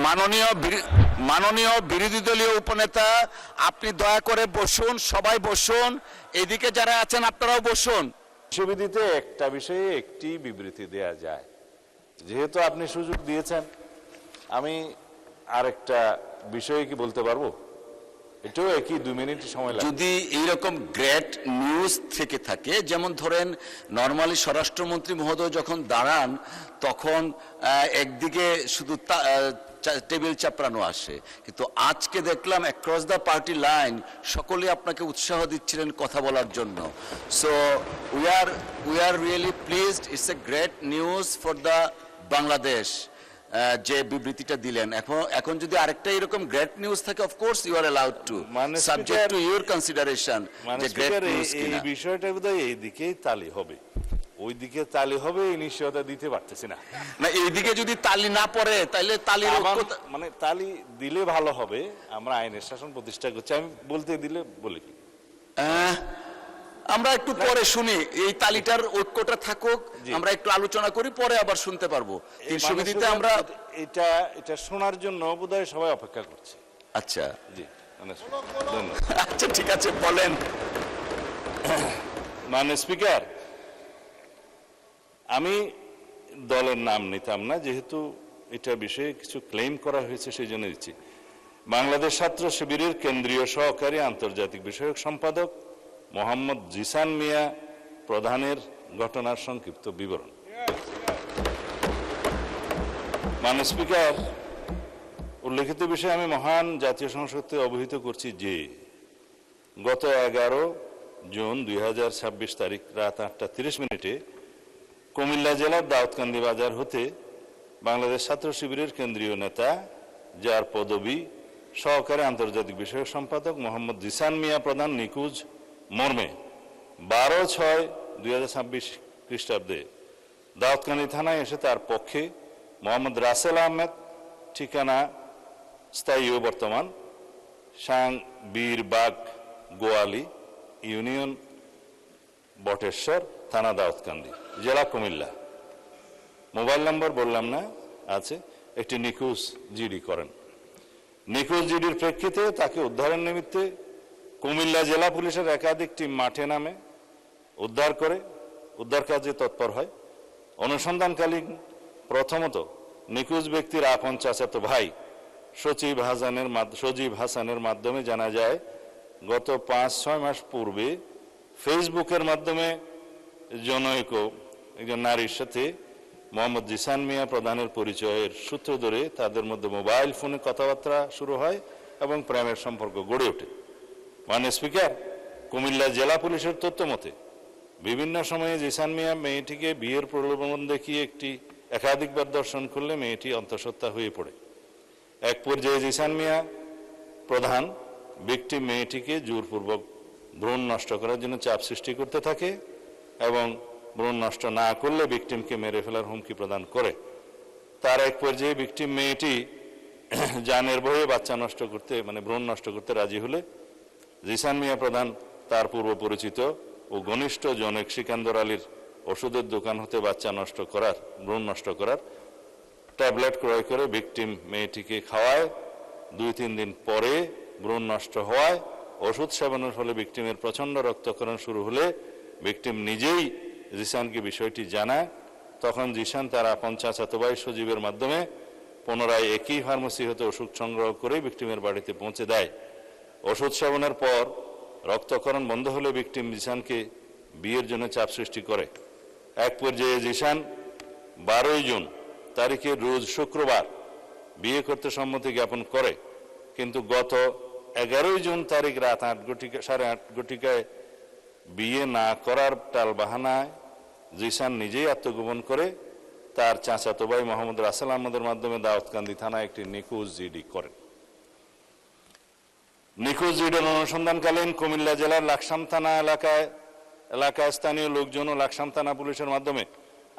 মাননীয় মাননীয় বিরোধী দলীয় উপনেতা, আপনি দয়া করে বসুন, সবাই বসুন, এদিকে যারা আছেন আপনারাও বসুন। বিশ্ববিদ্যালয়তে একটা বিষয়ে একটি বিবৃতি দেয়া যায়, যেহেতু আপনি সুযোগ দিয়েছেন, আমি আরেকটা বিষয়ে কি বলতে পারবো? এটাও একই 2 মিনিট সময় লাগে। যদি এইরকম গ্রেট নিউজ থেকে থাকে, যেমন ধরেন নর্মালি স্বরাষ্ট্রমন্ত্রী মহোদয় যখন দাঁড়ান তখন একদিকে শুধু টেবিল চাপড়ানো আসে, কিন্তু আজকে দেখলাম অ্যাক্রস দ্য পার্টি লাইন সকলেই আপনাকে উৎসাহ দিচ্ছিলেন কথা বলার জন্য। So we are really pleased, it's a great news for the Bangladesh যে বিবৃতিটা দিলেন। এখন যদি আরেকটা এরকম গ্রেট নিউজ থাকে, of course you are allowed to, subject to your consideration যে গ্রেট নিউজ কিনা। এই বিষয়টা বোধহয় এইদিকেই তালি হবে, ওইদিকে তালি হবে, এই নিশ্চয়তা দিতে পারতেছি না। না, এইদিকে যদি তালি না পড়ে তাহলে তালির মানে তালি দিলে ভালো হবে। আমরা আইনের শাসন প্রতিষ্ঠা করছি, আমি বলতে দিলে বলি কি আমরা একটু পরে শুনি, এই তালিটার ঐক্যটা থাকুক, আমরা একটু আলোচনা করি, পরে আবার শুনতে পারবো। সুবিধিতে আমরা এটা শোনার জন্য বোধহয় সবাই অপেক্ষা করছে। আচ্ছা জি, আচ্ছা ঠিক আছে, বলেন। মাননীয় স্পিকার, আমি দলের নাম নিতাম না, যেহেতু এটা বিষয়ে কিছু ক্লেম করা হয়েছে সেই জন্য দিচ্ছি। বাংলাদেশ ছাত্র শিবিরের কেন্দ্রীয় সহকারী আন্তর্জাতিক বিষয়ক সম্পাদক মোহাম্মদ জিসান মিয়া প্রধানের ঘটনার সংক্ষিপ্ত বিবরণ। মাননীয় স্পিকার, উল্লেখিত বিষয়ে আমি মহান জাতীয় সংসদকে অবহিত করছি যে গত 11 জুন 2026 তারিখ রাত 8:30 কুমিল্লা জেলার দাউদকান্দি বাজার হতে বাংলাদেশ ছাত্র শিবিরের কেন্দ্রীয় নেতা, যার পদবি সহকারী আন্তর্জাতিক বিষয়ক সম্পাদক মোহাম্মদ জিসান মিয়া প্রধান নিখোঁজ মর্মে 12/6/2026 খ্রিস্টাব্দে দাউদকান্দি থানায় এসে তার পক্ষে মোহাম্মদ রাসেল আহমেদ, ঠিকানা স্থায়ী ও বর্তমান বীরবাগ গোয়ালি ইউনিয়ন বটেশ্বর থানা দাউদকান্দি জেলা কুমিল্লা, মোবাইল নম্বর বললাম না আছে, একটি নিখোঁজ জিডি করেন। নিখোঁজ জিডির প্রেক্ষিতে তাকে উদ্ধারের নিমিত্তে কুমিল্লা জেলা পুলিশের একাধিক টিম মাঠে নামে উদ্ধার কাজে তৎপর হয়। অনুসন্ধানকালীন প্রথমত নিখোঁজ ব্যক্তির আপন চাচাতো ভাই সজীব হাসানের মাধ্যমে জানা যায় গত 5-6 মাস পূর্বে ফেসবুকের মাধ্যমে জনৈক একজন নারীর সাথে মোহাম্মদ জিসান মিয়া প্রধানের পরিচয়ের সূত্র ধরে তাদের মধ্যে মোবাইল ফোনে কথাবার্তা শুরু হয় এবং প্রেমের সম্পর্ক গড়ে ওঠে। মাননীয় স্পিকার, কুমিল্লা জেলা পুলিশের তথ্য মতে বিভিন্ন সময়ে জিসান মিয়া মেয়েটিকে বিয়ের প্রলোভন দেখিয়ে একাধিকবার দর্শন করলে মেয়েটি অন্তঃসত্ত্বা হয়ে পড়ে। এক পর্যায়ে জিসান মিয়া প্রধান ভিকটিম মেয়েটিকে জোরপূর্বক ভ্রূণ নষ্ট করার জন্য চাপ সৃষ্টি করতে থাকে এবং ভ্রূণ নষ্ট না করলে ভিকটিমকে মেরে ফেলার হুমকি প্রদান করে। তার এক পর্যায়ে ভিকটিম মেয়েটি জানের ভয়ে বাচ্চা নষ্ট করতে ভ্রূণ নষ্ট করতে রাজি হলে জিসান মিয়া প্রধান তার পূর্ব পরিচিত ও ঘনিষ্ঠ জনৈক সিকান্দর আলীর ওষুধের দোকান হতে ভ্রূণ নষ্ট করার ট্যাবলেট ক্রয় করে ভিকটিম মেয়েটিকে খাওয়ায়। 2-3 দিন পরে ভ্রূণ নষ্ট হওয়ায় ওষুধ সেবনের ফলে ভিকটিমের প্রচন্ড রক্তক্ষরণ শুরু হলে ভিকটিম নিজেই জিসানকে বিষয়টি জানায়। তখন জিসান তার আপন চাচাতো ভাই সজীবের মাধ্যমে পুনরায় একই ফার্মেসি হতে ওষুধ সংগ্রহ করে ভিকটিমের বাড়িতে পৌঁছে দেয়। ওষুধ সেবনের পর রক্তক্ষরণ বন্ধ হলে ভিকটিম জিসানকে বিয়ের জন্য চাপ সৃষ্টি করে। এক পর্যায়ে জিসান 12 জুন তারিখে রোজ শুক্রবার বিয়ে করতে সম্মতি জ্ঞাপন করে, কিন্তু গত 11 জুন তারিখ রাত 8:30 বিয়ে না করার টালবাহানায় জিসান নিজেই আত্মগোপন করে তার চাচাতো ভাই মোহাম্মদ রাসেল আহমদের মাধ্যমে দাউদকান্দি থানায় একটি নিখোঁজ জিডি করেন। নিখোঁজ জিডির অনুসন্ধানকালীন কুমিল্লা জেলার লাকসাম থানা এলাকায় স্থানীয় লোকজন ও লাকসাম থানা পুলিশের মাধ্যমে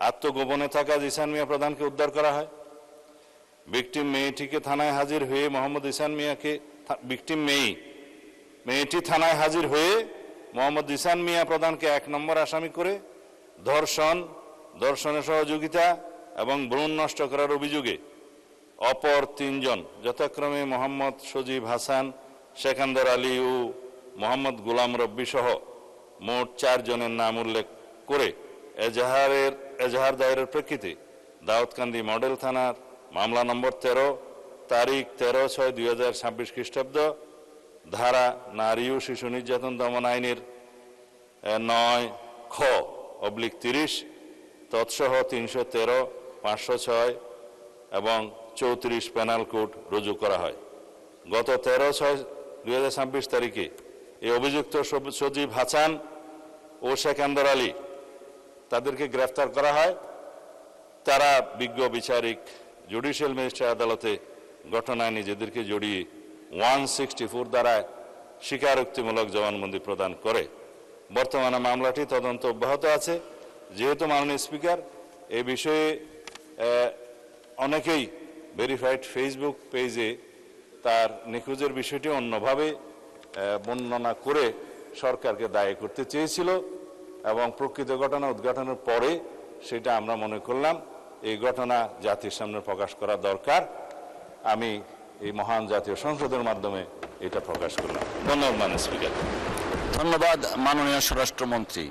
আত্মগোপনে থাকা জিসান মিয়া প্রধানকে উদ্ধার করা হয়। ভিকটিম মেয়েটিকে থানায় হাজির হয়ে মোহাম্মদ জিসান মিয়াকে মেয়েটি থানায় হাজির হয়ে মোহাম্মদ জিসান মিয়া প্রধানকে 1 নম্বর আসামি করে ধর্ষণে সহযোগিতা এবং ভ্রূণ নষ্ট করার অভিযোগে অপর 3 জন যথাক্রমে মোহাম্মদ সজীব হাসান, সেকান্দর আলী ও মোহাম্মদ গোলাম রব্বি সহ মোট 4 জনের নাম উল্লেখ করে এজাহার দায়েরের প্রেক্ষিতে দাউদকান্দি মডেল থানার মামলা নম্বর 13 তারিখ 13/6/2026 খ্রিস্টাব্দ ধারা নারী ও শিশু নির্যাতন দমন আইনের 9(খ)/30 তৎসহ 313, 506 এবং 34 পেনাল কোড রুজু করা হয়। গত 13/6/2026 তারিখে এই অভিযুক্ত সজীব হাসান ও সেকান্দর আলী তাদেরকে গ্রেফতার করা হয়। তারা বিজ্ঞ বিচারিক জুডিশিয়াল ম্যাজিস্ট্রেট আদালতে ঘটনায় নিজেদেরকে জড়িয়ে 164 দ্বারায় স্বীকারোক্তিমূলক জবানবন্দি প্রদান করে। বর্তমানে মামলাটি তদন্ত অব্যাহত আছে। যেহেতু মাননীয় স্পিকার এই বিষয়ে অনেকেই ভেরিফাইড ফেসবুক পেজে তার নিখোঁজের বিষয়টি অন্যভাবে বর্ণনা করে সরকারকে দায়ী করতে চেয়েছিল এবং প্রকৃত ঘটনা উদ্ঘাটনের পরে সেটা আমরা মনে করলাম এই ঘটনা জাতির সামনে প্রকাশ করা দরকার। আমি এই মহান জাতীয় সংসদের মাধ্যমে এটা প্রকাশ করলাম। ধন্যবাদ মাননীয় স্পিকার। ধন্যবাদ মাননীয় স্বরাষ্ট্রমন্ত্রী।